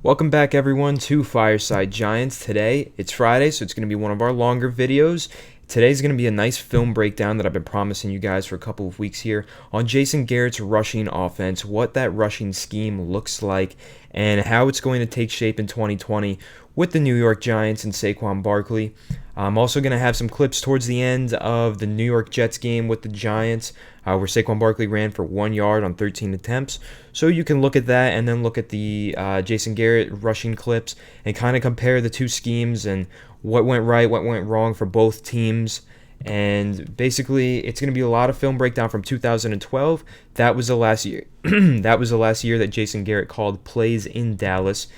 Welcome back everyone to Fireside Giants. Today, it's Friday, so it's going to be one of our longer videos. Today's going to be a nice film breakdown that I've been promising you guys for a couple of weeks here on Jason Garrett's rushing offense, what that rushing scheme looks like, and how it's going to take shape in 2020 with the New York Giants and Saquon Barkley. I'm also going to have some clips towards the end of the New York Jets game with the Giants, where Saquon Barkley ran for 1 yard on 13 attempts. So you can look at that and then look at the Jason Garrett rushing clips and kind of compare the two schemes and what went right, what went wrong for both teams. And basically, it's going to be a lot of film breakdown from 2012. That was the last year. That was the last year that Jason Garrett called plays in Dallas.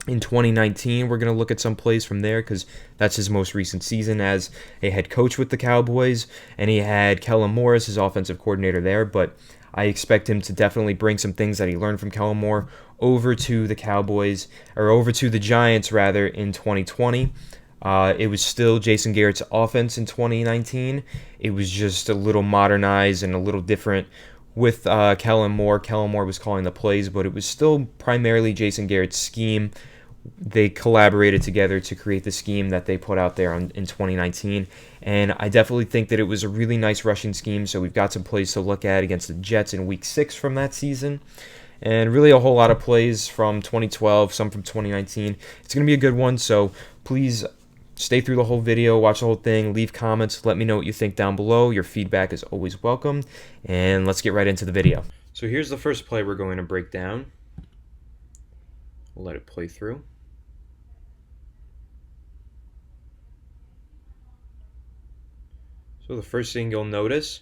In 2019, we're going to look at some plays from there because that's his most recent season as a head coach with the Cowboys, and he had Kellen Moore, his offensive coordinator there, but I expect him to definitely bring some things that he learned from Kellen Moore over to the Cowboys, or over to the Giants, rather, in 2020. It was still Jason Garrett's offense in 2019. It was just a little modernized and a little different with Kellen Moore. Kellen Moore was calling the plays, but it was still primarily Jason Garrett's scheme. They collaborated together to create the scheme that they put out there in 2019, and I definitely think that it was a really nice rushing scheme, so we've got some plays to look at against the Jets in Week 6 from that season, and really a whole lot of plays from 2012, some from 2019. It's going to be a good one, so please stay through the whole video, watch the whole thing, leave comments, let me know what you think down below. Your feedback is always welcome, and let's get right into the video. So here's the first play we're going to break down. We'll let it play through. So the first thing you'll notice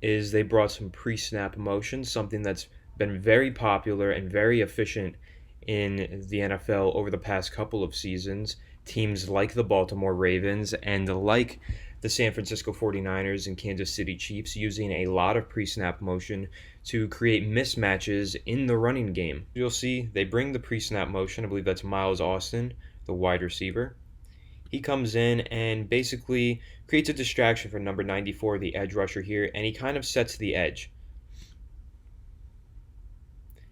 is they brought some pre-snap motion, something that's been very popular and very efficient in the NFL over the past couple of seasons. Teams like the Baltimore Ravens and like the San Francisco 49ers and Kansas City Chiefs using a lot of pre-snap motion to create mismatches in the running game. You'll see they bring the pre-snap motion. I believe that's Miles Austin, the wide receiver. He comes in and basically creates a distraction for number 94, the edge rusher here, and he kind of sets the edge.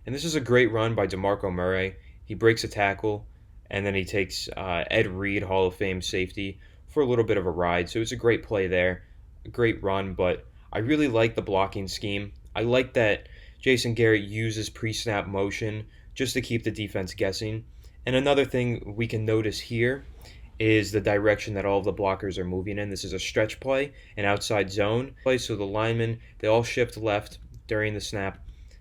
And this is a great run by DeMarco Murray. He breaks a tackle, and then he takes Ed Reed, Hall of Fame safety, for a little bit of a ride. So it's a great play there, a great run, but I really like the blocking scheme. I like that Jason Garrett uses pre-snap motion just to keep the defense guessing. And another thing we can notice here is the direction that all of the blockers are moving in. This is a stretch play, an outside zone play, so the linemen, they all shift left during the snap,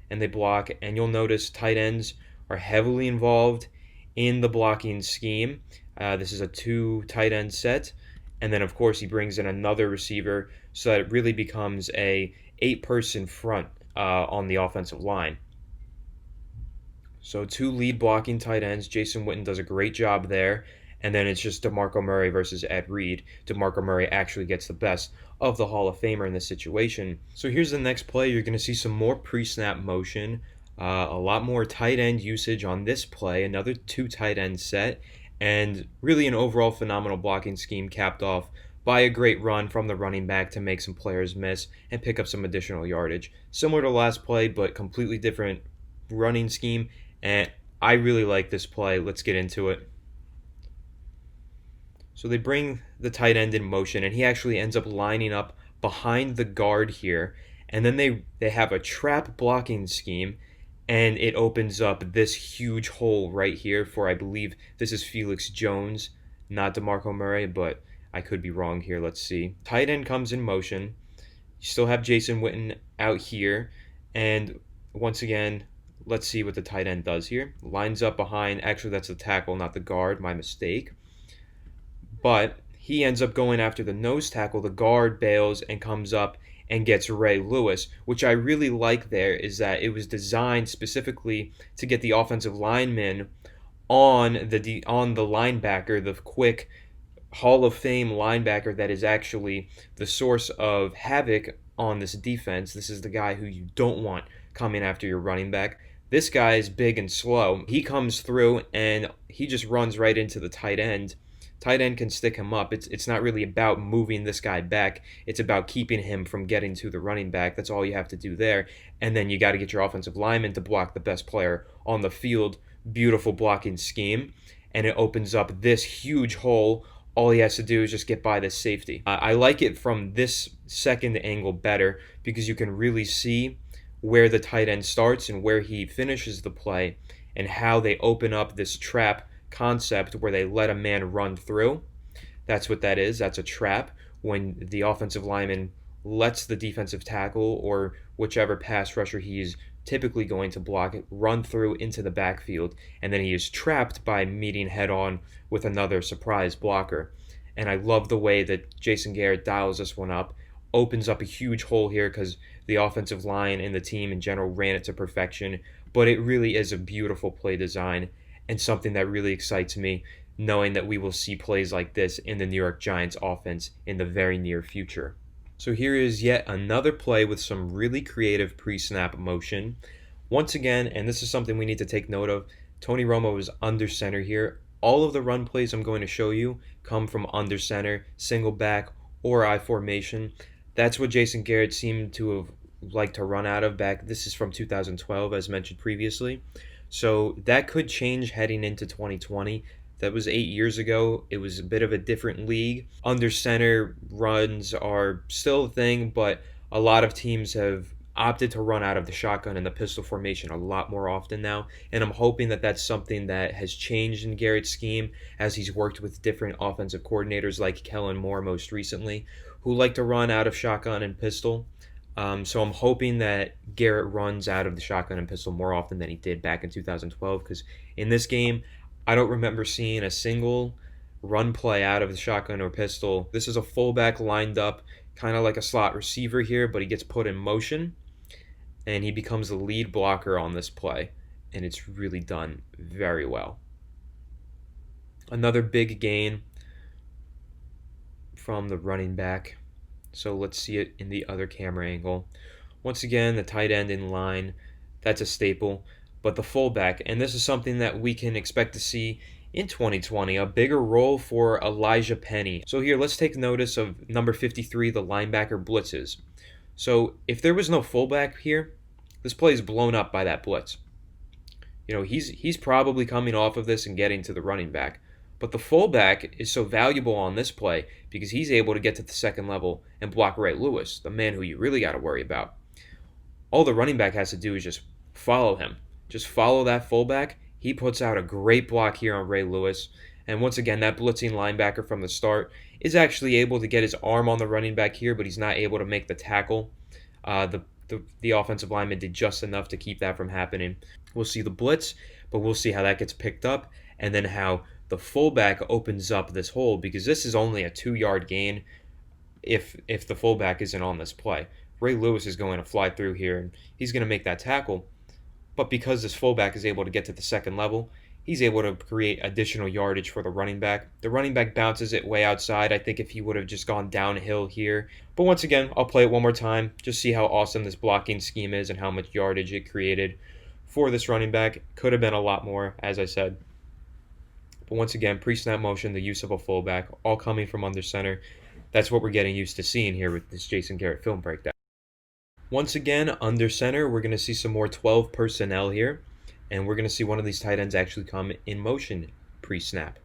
and they block, and you'll notice tight ends are heavily involved in the blocking scheme. This is a 2 tight end set, and then of course he brings in another receiver, so that it really becomes a 8-person front on the offensive line. So 2 lead blocking tight ends. Jason Witten does a great job there. And then it's just DeMarco Murray versus Ed Reed. DeMarco Murray actually gets the best of the Hall of Famer in this situation. So here's the next play. You're going to see some more pre-snap motion, a lot more tight end usage on this play, another 2 tight end set, and really an overall phenomenal blocking scheme capped off by a great run from the running back to make some players miss and pick up some additional yardage. Similar to last play, but completely different running scheme, and I really like this play. Let's get into it. So they bring the tight end in motion, and he actually ends up lining up behind the guard here. And then they have a trap blocking scheme, and it opens up this huge hole right here for, I believe, this is Felix Jones, not DeMarco Murray, but I could be wrong here. Let's see. Tight end comes in motion. You still have Jason Witten out here. And once again, let's see what the tight end does here. Lines up behind. Actually, that's the tackle, not the guard. My mistake. But he ends up going after the nose tackle. The guard bails and comes up and gets Ray Lewis, which I really like there is that it was designed specifically to get the offensive lineman on the linebacker, the quick Hall of Fame linebacker that is actually the source of havoc on this defense. This is the guy who you don't want coming after your running back. This guy is big and slow. He comes through and he just runs right into the tight end. tight end can stick him up. It's not really about moving this guy back. It's about keeping him from getting to the running back. That's all you have to do there. And then you got to get your offensive lineman to block the best player on the field. Beautiful blocking scheme. And it opens up this huge hole. All he has to do is just get by this safety. I like it from this second angle better because you can really see where the tight end starts and where he finishes the play and how they open up this trap concept where they let a man run through. That's what that is. That's a trap when the offensive lineman lets the defensive tackle or whichever pass rusher he's typically going to block it run through into the backfield, and then he is trapped by meeting head on with another surprise blocker. And I love the way that Jason Garrett dials this one up, opens up a huge hole here because the offensive line and the team in general ran it to perfection. But it really is a beautiful play design and something that really excites me, knowing that we will see plays like this in the New York Giants offense in the very near future. So here is yet another play with some really creative pre-snap motion. Once again, and this is something we need to take note of, Tony Romo is under center here. All of the run plays I'm going to show you come from under center, single back, or I formation. That's what Jason Garrett seemed to have liked to run out of back. This is from 2012, as mentioned previously. So that could change heading into 2020. That was 8 years ago. It was a bit of a different league. Under center runs are still a thing, but a lot of teams have opted to run out of the shotgun and the pistol formation a lot more often now. And I'm hoping that that's something that has changed in Garrett's scheme as he's worked with different offensive coordinators like Kellen Moore most recently, who like to run out of shotgun and pistol. So I'm hoping that Garrett runs out of the shotgun and pistol more often than he did back in 2012, because in this game, I don't remember seeing a single run play out of the shotgun or pistol. This is a fullback lined up, kind of like a slot receiver here, but he gets put in motion, and he becomes the lead blocker on this play, and it's really done very well. Another big gain from the running back. So let's see it in the other camera angle. Once again, the tight end in line, that's a staple. But the fullback, and this is something that we can expect to see in 2020, a bigger role for Elijah Penny. So here, let's take notice of number 53, the linebacker blitzes. So if there was no fullback here, this play is blown up by that blitz. You know, he's probably coming off of this and getting to the running back. But the fullback is so valuable on this play because he's able to get to the second level and block Ray Lewis, the man who you really got to worry about. All the running back has to do is just follow him. Just follow that fullback. He puts out a great block here on Ray Lewis. And once again, that blitzing linebacker from the start is actually able to get his arm on the running back here, but he's not able to make the tackle. The offensive lineman did just enough to keep that from happening. We'll see the blitz, but we'll see how that gets picked up, and then how the fullback opens up this hole, because this is only a 2-yard gain if the fullback isn't on this play. Ray Lewis is going to fly through here, and he's going to make that tackle. But because this fullback is able to get to the second level, he's able to create additional yardage for the running back. The running back bounces it way outside. I think if he would have just gone downhill here. But once again, I'll play it one more time. Just see how awesome this blocking scheme is and how much yardage it created for this running back. Could have been a lot more, as I said. But once again, pre-snap motion, the use of a fullback, all coming from under center. That's what we're getting used to seeing here with this Jason Garrett film breakdown. Once again, under center, we're going to see some more 12 personnel here. And we're going to see one of these tight ends actually come in motion pre-snap.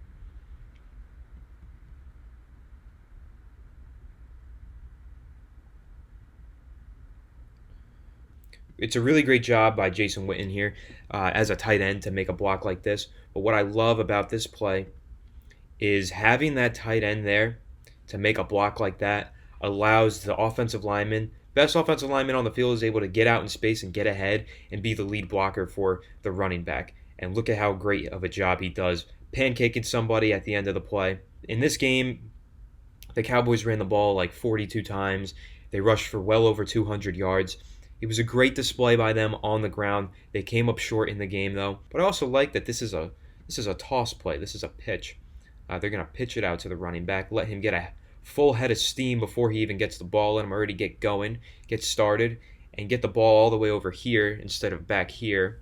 It's a really great job by Jason Witten here as a tight end to make a block like this. But what I love about this play is having that tight end there to make a block like that allows the offensive lineman, best offensive lineman on the field, is able to get out in space and get ahead and be the lead blocker for the running back. And look at how great of a job he does pancaking somebody at the end of the play. In this game, the Cowboys ran the ball like 42 times. They rushed for well over 200 yards. It was a great display by them on the ground. They came up short in the game, though. But I also like that this is a toss play. This is a pitch. They're going to pitch it out to the running back, let him get a full head of steam before he even gets the ball, let him already get going, get started, and get the ball all the way over here instead of back here.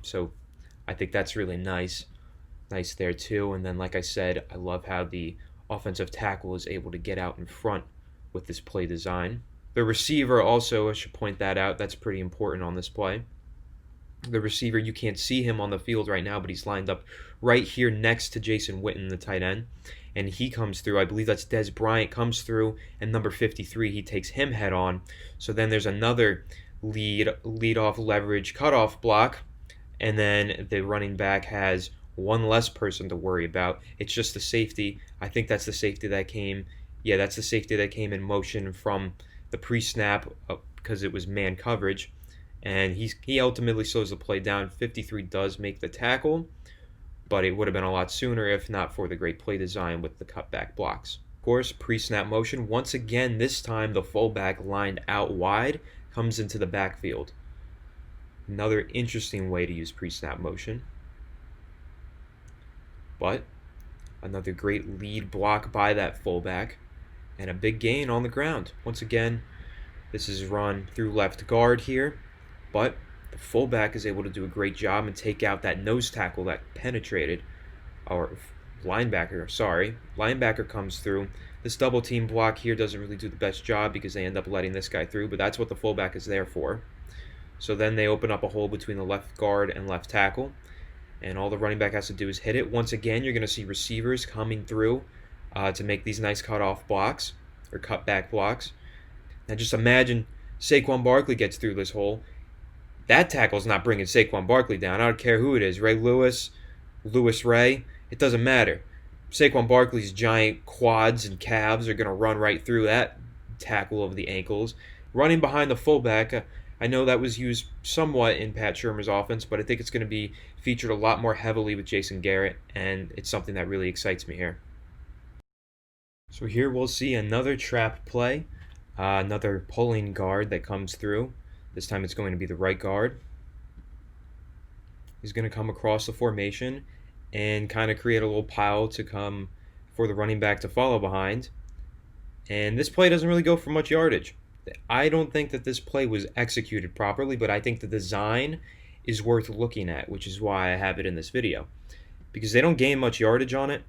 So I think that's really nice. Nice there too. And then, like I said, I love how the offensive tackle is able to get out in front with this play design. The receiver also, I should point that out, that's pretty important on this play. The receiver, you can't see him on the field right now, but he's lined up right here next to Jason Witten, the tight end. And he comes through. I believe that's Des Bryant comes through, and number 53, he takes him head on. So then there's another lead off leverage cutoff block, and then the running back has one less person to worry about. It's just the safety. I think that's the safety that came. Yeah, that's the safety that came in motion from the pre-snap because it was man coverage, and he ultimately slows the play down. 53 does make the tackle, but it would have been a lot sooner if not for the great play design with the cutback blocks. Of course, pre-snap motion. Once again, this time the fullback lined out wide comes into the backfield. Another interesting way to use pre-snap motion. But another great lead block by that fullback and a big gain on the ground. Once again, this is run through left guard here, but the fullback is able to do a great job and take out that nose tackle that penetrated, or linebacker comes through. This double team block here doesn't really do the best job because they end up letting this guy through, but that's what the fullback is there for. So then they open up a hole between the left guard and left tackle, and all the running back has to do is hit it. Once again, you're going to see receivers coming through to make these nice cutoff blocks or cutback blocks. Now just imagine Saquon Barkley gets through this hole. That tackle's not bringing Saquon Barkley down. I don't care who it is, Ray Lewis, Lewis Ray, it doesn't matter. Saquon Barkley's giant quads and calves are going to run right through that tackle over the ankles. Running behind the fullback, I know that was used somewhat in Pat Shurmur's offense, but I think it's going to be featured a lot more heavily with Jason Garrett, and it's something that really excites me here. So here we'll see another trap play, another pulling guard that comes through. This time it's going to be the right guard. He's going to come across the formation and kind of create a little pile to come for the running back to follow behind. And this play doesn't really go for much yardage. I don't think that this play was executed properly, but I think the design is worth looking at, which is why I have it in this video. Because they don't gain much yardage on it,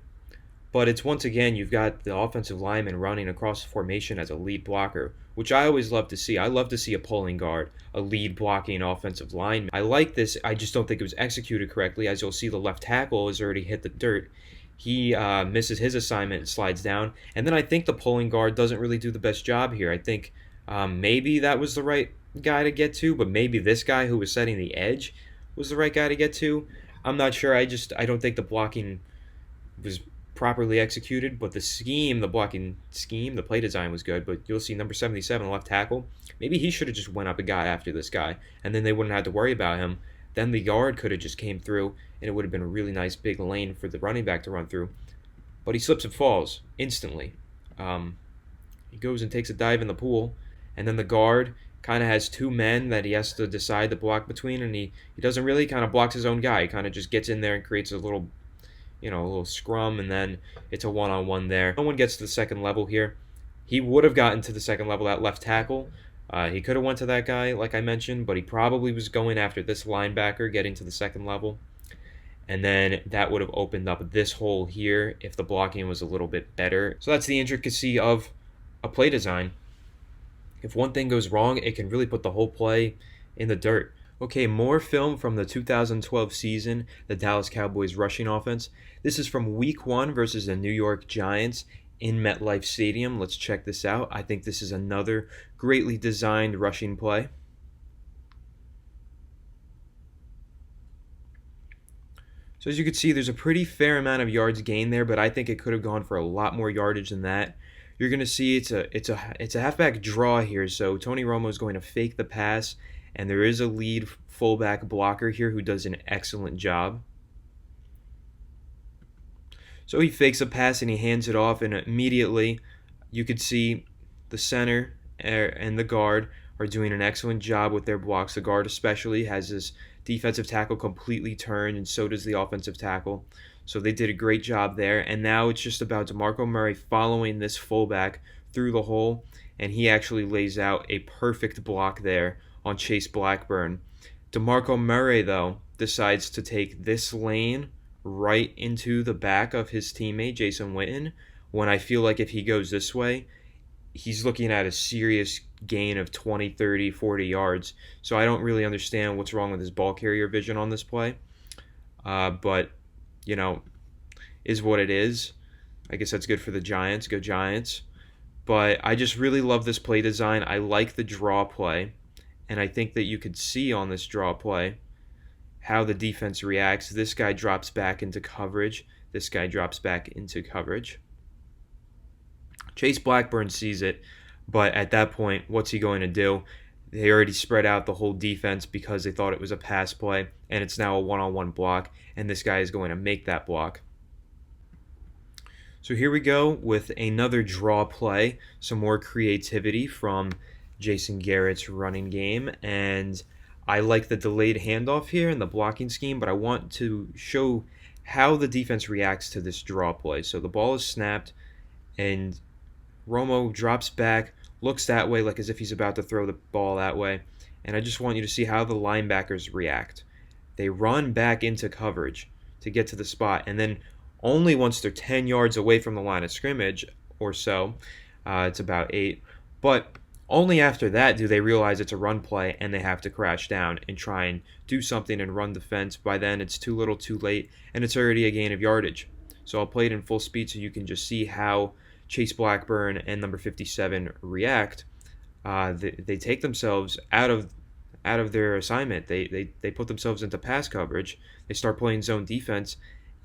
but it's once again, you've got the offensive lineman running across the formation as a lead blocker, which I always love to see. I love to see a pulling guard, a lead blocking offensive lineman. I like this. I just don't think it was executed correctly. As you'll see, the left tackle has already hit the dirt. He misses his assignment and slides down. And then I think the pulling guard doesn't really do the best job here. I think maybe that was the right guy to get to, but maybe this guy who was setting the edge was the right guy to get to. I'm not sure. I don't think the blocking was properly executed, but the blocking scheme, the play design was good. But you'll see number 77, left tackle, maybe he should have just went up and got after this guy, and then they wouldn't have to worry about him. Then the guard could have just came through, and it would have been a really nice big lane for the running back to run through. But he slips and falls instantly. He goes and takes a dive in the pool, and then the guard kind of has two men that he has to decide to block between, and he doesn't really kind of blocks his own guy. He kind of just gets in there and creates a little scrum, and then it's a one-on-one there. No one gets to the second level here. He would have gotten to the second level, that left tackle. He could have went to that guy, like I mentioned, but he probably was going after this linebacker, getting to the second level. And then that would have opened up this hole here if the blocking was a little bit better. So that's the intricacy of a play design. If one thing goes wrong, it can really put the whole play in the dirt. Okay, more film from the 2012 season, the Dallas Cowboys rushing offense. This is from Week 1 versus the New York Giants in MetLife Stadium. Let's check this out. I think this is another greatly designed rushing play. So as you can see, there's a pretty fair amount of yards gained there, but I think it could have gone for a lot more yardage than that. You're going to see it's a halfback draw here, so Tony Romo is going to fake the pass, and there is a lead fullback blocker here who does an excellent job. So he fakes a pass and he hands it off, and immediately you could see the center and the guard are doing an excellent job with their blocks. The guard especially has his defensive tackle completely turned, and so does the offensive tackle. So they did a great job there, and now it's just about DeMarco Murray following this fullback through the hole, and he actually lays out a perfect block there on Chase Blackburn. DeMarco Murray, though, decides to take this lane right into the back of his teammate, Jason Witten, when I feel like if he goes this way, he's looking at a serious gain of 20, 30, 40 yards. So I don't really understand what's wrong with his ball carrier vision on this play. But, you know, is what it is. I guess that's good for the Giants. Go Giants. But I just really love this play design. I like the draw play. And I think that you could see on this draw play how the defense reacts. This guy drops back into coverage. This guy drops back into coverage. Chase Blackburn sees it, but at that point, what's he going to do? They already spread out the whole defense because they thought it was a pass play, and it's now a one-on-one block, and this guy is going to make that block. So here we go with another draw play, some more creativity from Jason Garrett's running game, and I like the delayed handoff here in the blocking scheme, but I want to show how the defense reacts to this draw play. So the ball is snapped, and Romo drops back, looks that way like as if he's about to throw the ball that way, and I just want you to see how the linebackers react. They run back into coverage to get to the spot, and then only once they're 10 yards away from the line of scrimmage or so, it's about 8, but only after that do they realize it's a run play and they have to crash down and try and do something and run defense. By then it's too little too late, and it's already a gain of yardage. So I'll play it in full speed so you can just see how Chase Blackburn and number 57 react. They take themselves out of their assignment. They put themselves into pass coverage. They start playing zone defense,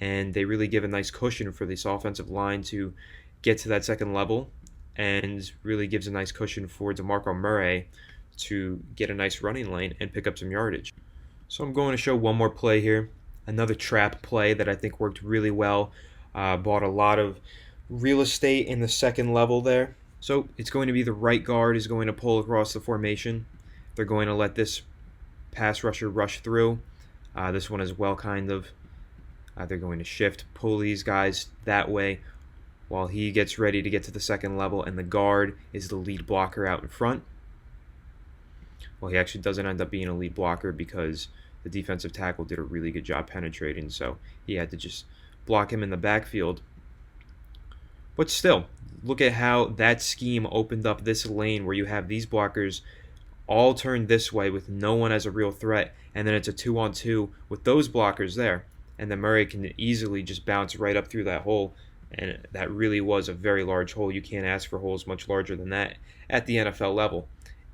and they really give a nice cushion for this offensive line to get to that second level, and really gives a nice cushion for DeMarco Murray to get a nice running lane and pick up some yardage. So I'm going to show one more play here. Another trap play that I think worked really well. Bought a lot of real estate in the second level there. So it's going to be the right guard is going to pull across the formation. They're going to let this pass rusher rush through. This one as well, kind of. They're going to shift, pull these guys that way while he gets ready to get to the second level, and the guard is the lead blocker out in front. Well, he actually doesn't end up being a lead blocker because the defensive tackle did a really good job penetrating, so he had to just block him in the backfield. But still, look at how that scheme opened up this lane where you have these blockers all turned this way with no one as a real threat, and then it's a 2-on-2 with those blockers there, and then Murray can easily just bounce right up through that hole, and that really was a very large hole. You can't ask for holes much larger than that at the NFL level,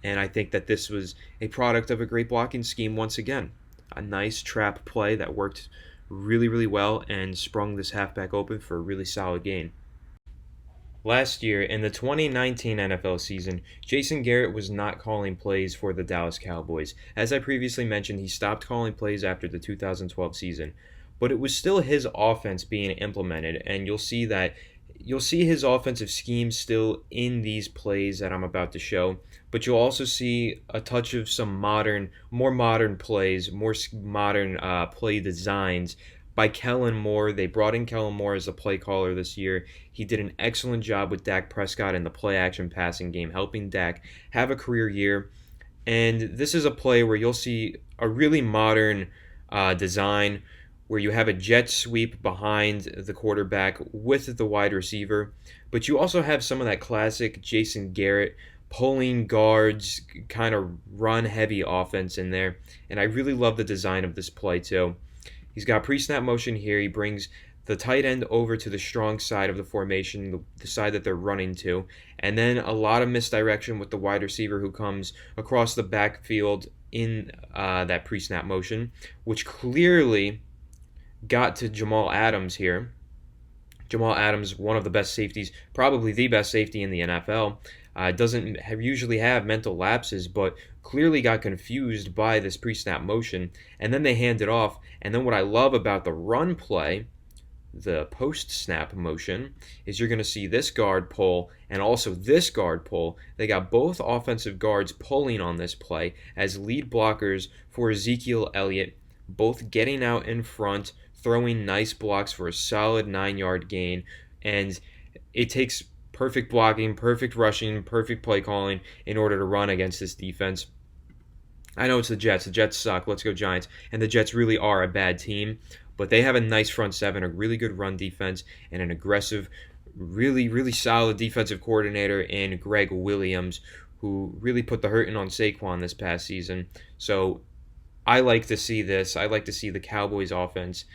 and I think that this was a product of a great blocking scheme once again. A nice trap play that worked really, really well and sprung this halfback open for a really solid gain. Last year, in the 2019 NFL season, Jason Garrett was not calling plays for the Dallas Cowboys. As I previously mentioned, he stopped calling plays after the 2012 season. But it was still his offense being implemented, and you'll see his offensive scheme still in these plays that I'm about to show. But you'll also see a touch of some more modern plays, more modern play designs by Kellen Moore. They brought in Kellen Moore as a play caller this year. He did an excellent job with Dak Prescott in the play-action passing game, helping Dak have a career year. And this is a play where you'll see a really modern design where you have a jet sweep behind the quarterback with the wide receiver. But you also have some of that classic Jason Garrett pulling guards, kind of run-heavy offense in there. And I really love the design of this play too. He's got pre-snap motion here. He brings the tight end over to the strong side of the formation, the side that they're running to. And then a lot of misdirection with the wide receiver who comes across the backfield in that pre-snap motion, which clearly got to Jamal Adams here. Jamal Adams, one of the best safeties, probably the best safety in the NFL. Doesn't usually have mental lapses, but clearly got confused by this pre-snap motion, and then they hand it off. And then what I love about the run play, the post-snap motion, is you're going to see this guard pull and also this guard pull. They got both offensive guards pulling on this play as lead blockers for Ezekiel Elliott, both getting out in front, throwing nice blocks for a solid 9-yard gain. And it takes perfect blocking, perfect rushing, perfect play calling in order to run against this defense. I know it's the Jets. The Jets suck. Let's go Giants. And the Jets really are a bad team. But they have a nice front seven, a really good run defense, and an aggressive, really, really solid defensive coordinator in Greg Williams, who really put the hurting on Saquon this past season. So I like to see this. I like to see the Cowboys offense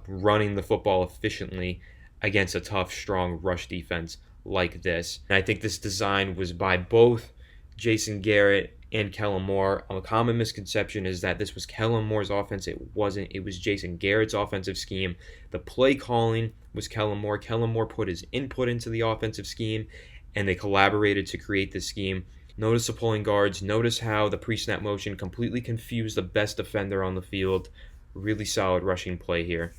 running the football efficiently against a tough, strong rush defense like this. And I think this design was by both Jason Garrett and Kellen Moore. A common misconception is that this was Kellen Moore's offense. It wasn't. It was Jason Garrett's offensive scheme. The play calling was Kellen Moore. Kellen Moore put his input into the offensive scheme, and they collaborated to create this scheme. Notice the pulling guards. Notice how the pre-snap motion completely confused the best defender on the field. Really solid rushing play here.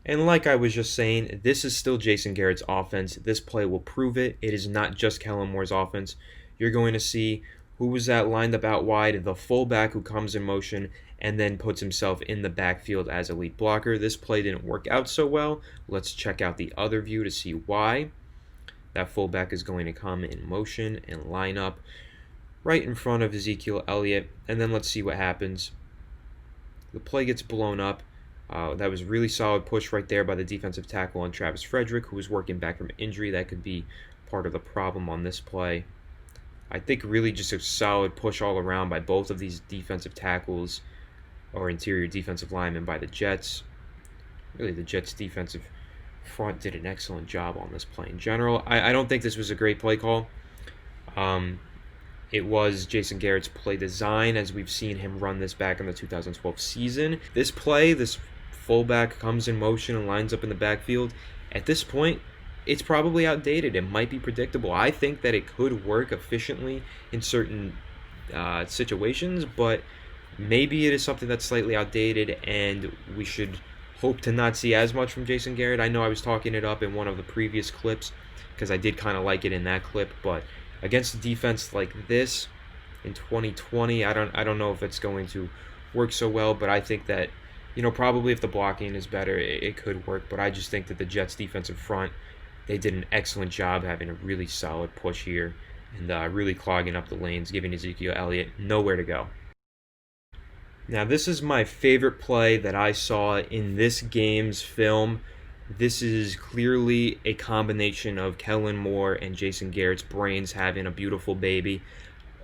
And like I was just saying, this is still Jason Garrett's offense. This play will prove it. It is not just Kellen Moore's offense. You're going to see who was that lined up out wide, the fullback who comes in motion and then puts himself in the backfield as a lead blocker. This play didn't work out so well. Let's check out the other view to see why. That fullback is going to come in motion and line up right in front of Ezekiel Elliott. And then let's see what happens. The play gets blown up. That was a really solid push right there by the defensive tackle on Travis Frederick, who was working back from injury. That could be part of the problem on this play. I think really just a solid push all around by both of these defensive tackles or interior defensive linemen by the Jets. Really, the Jets' defensive front did an excellent job on this play in general. I don't think this was a great play call. It was Jason Garrett's play design, as we've seen him run this back in the 2012 season. This play, this fullback comes in motion and lines up in the backfield. At this point, it's probably outdated. It might be predictable. I think that it could work efficiently in certain situations, but maybe it is something that's slightly outdated, and we should hope to not see as much from Jason Garrett. I know I was talking it up in one of the previous clips because I did kind of like it in that clip, but against a defense like this in 2020, I don't know if it's going to work so well, but I think that, probably if the blocking is better, it could work. But I just think that the Jets defensive front, they did an excellent job having a really solid push here and really clogging up the lanes, giving Ezekiel Elliott nowhere to go. Now, this is my favorite play that I saw in this game's film. This is clearly a combination of Kellen Moore and Jason Garrett's brains having a beautiful baby.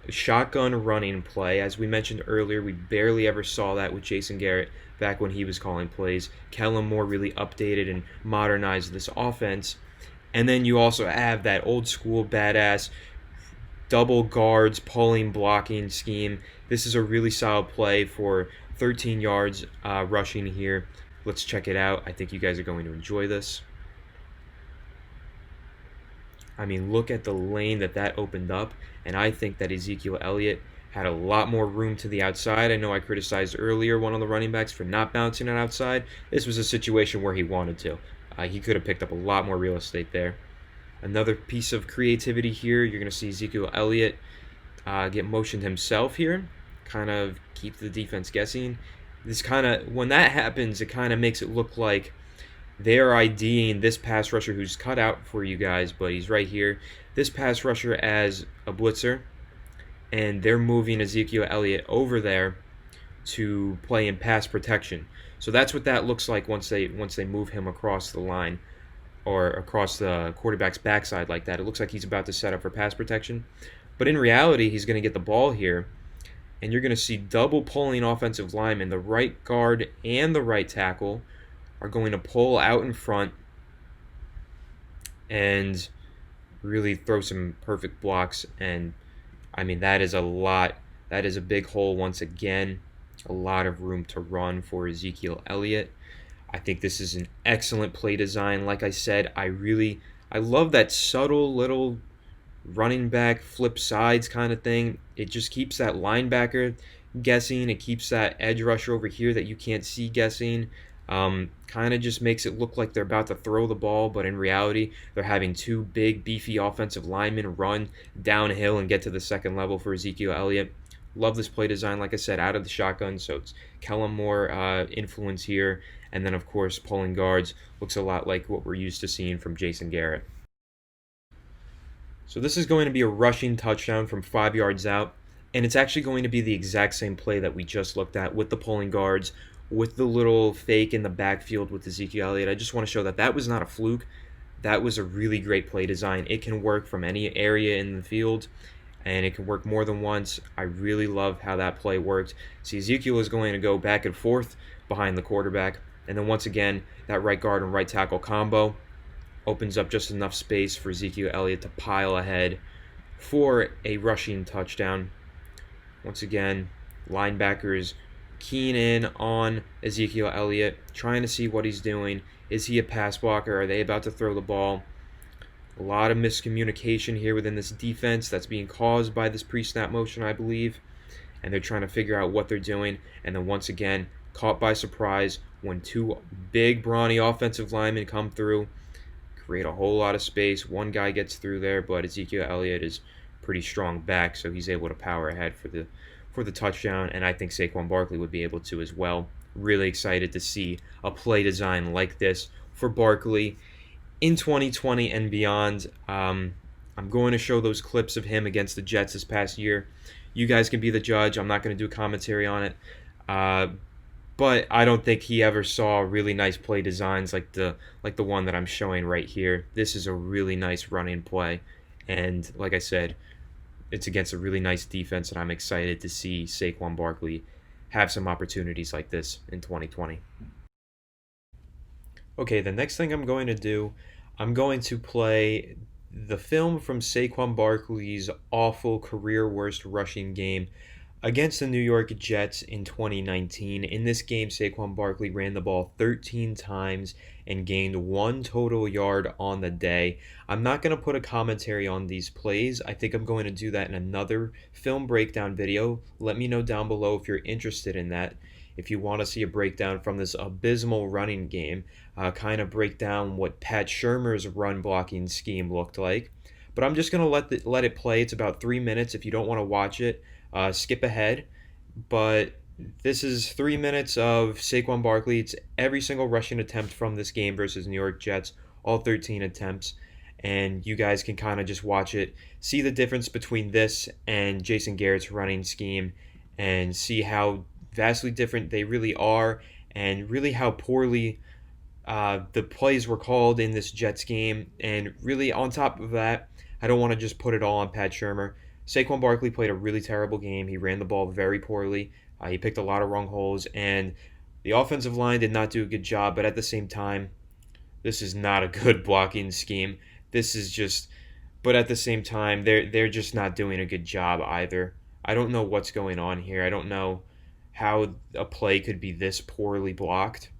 Shotgun running play. As we mentioned earlier, we barely ever saw that with Jason Garrett back when he was calling plays. Kellen Moore really updated and modernized this offense. And then you also have that old school badass double guards pulling blocking scheme. This is a really solid play for 13 yards rushing here. Let's check it out. I think you guys are going to enjoy this. I mean, look at the lane that opened up, and I think that Ezekiel Elliott had a lot more room to the outside. I know I criticized earlier one of the running backs for not bouncing it outside. This was a situation where he wanted to. He could have picked up a lot more real estate there. Another piece of creativity here, you're going to see Ezekiel Elliott get motioned himself here, kind of keep the defense guessing. When that happens, it kind of makes it look like they're IDing this pass rusher who's cut out for you guys, but he's right here. This pass rusher as a blitzer, and they're moving Ezekiel Elliott over there to play in pass protection. So that's what that looks like once they move him across the line or across the quarterback's backside like that. It looks like he's about to set up for pass protection. But in reality, he's going to get the ball here, and you're going to see double pulling offensive linemen. The right guard and the right tackle are going to pull out in front and really throw some perfect blocks. And, I mean, that is a lot. That is a big hole once again. A lot of room to run for Ezekiel Elliott. I think this is an excellent play design. Like I said, I love that subtle little running back flip sides kind of thing. It just keeps that linebacker guessing. It keeps that edge rusher over here that you can't see guessing. Kind of just makes it look like they're about to throw the ball, but in reality, they're having two big, beefy offensive linemen run downhill and get to the second level for Ezekiel Elliott. Love this play design, like I said, out of the shotgun, so it's Kellen Moore influence here. And then, of course, pulling guards looks a lot like what we're used to seeing from Jason Garrett. So this is going to be a rushing touchdown from 5 yards out, and it's actually going to be the exact same play that we just looked at with the pulling guards, with the little fake in the backfield with Ezekiel Elliott. I just want to show that that was not a fluke. That was a really great play design. It can work from any area in the field, and it can work more than once. I really love how that play worked. See, Ezekiel is going to go back and forth behind the quarterback, and then once again, that right guard and right tackle combo opens up just enough space for Ezekiel Elliott to pile ahead for a rushing touchdown. Once again, linebackers keen in on Ezekiel Elliott, trying to see what he's doing. Is he a pass blocker? Are they about to throw the ball? A lot of miscommunication here within this defense that's being caused by this pre-snap motion, I believe. And they're trying to figure out what they're doing. And then once again, caught by surprise when two big, brawny offensive linemen come through, create a whole lot of space. One guy gets through there, but Ezekiel Elliott is pretty strong back, so he's able to power ahead for the touchdown, and I think Saquon Barkley would be able to as well. Really excited to see a play design like this for Barkley in 2020 and beyond. I'm going to show those clips of him against the Jets this past year. You guys can be the judge. I'm not going to do commentary on it. But I don't think he ever saw really nice play designs like the one that I'm showing right here. This is a really nice running play, and like I said, it's against a really nice defense, and I'm excited to see Saquon Barkley have some opportunities like this in 2020. Okay, the next thing I'm going to do, I'm going to play the film from Saquon Barkley's awful career worst rushing game against the New York Jets in 2019. In this game, Saquon Barkley ran the ball 13 times and gained 1 total yard on the day. I'm not going to put a commentary on these plays. I think I'm going to do that in another film breakdown video. Let me know down below if you're interested in that. If you want to see a breakdown from this abysmal running game, kind of break down what Pat Shurmur's run blocking scheme looked like. But I'm just going to let it play. It's about 3 minutes. If you don't want to watch it, skip ahead. But this is 3 minutes of Saquon Barkley. It's every single rushing attempt from this game versus New York Jets, all 13 attempts. And you guys can kind of just watch it, see the difference between this and Jason Garrett's running scheme, and see how vastly different they really are, and really how poorly the plays were called in this Jets game. And really, on top of that, I don't want to just put it all on Pat Shurmur. Saquon Barkley played a really terrible game. He ran the ball very poorly. He picked a lot of wrong holes, and the offensive line did not do a good job. But at the same time, this is not a good blocking scheme. This is just, but at the same time, they're just not doing a good job either. I don't know what's going on here. I don't know how a play could be this poorly blocked.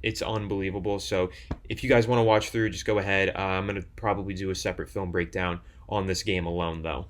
It's unbelievable. So if you guys want to watch through, just go ahead. I'm going to probably do a separate film breakdown on this game alone, though.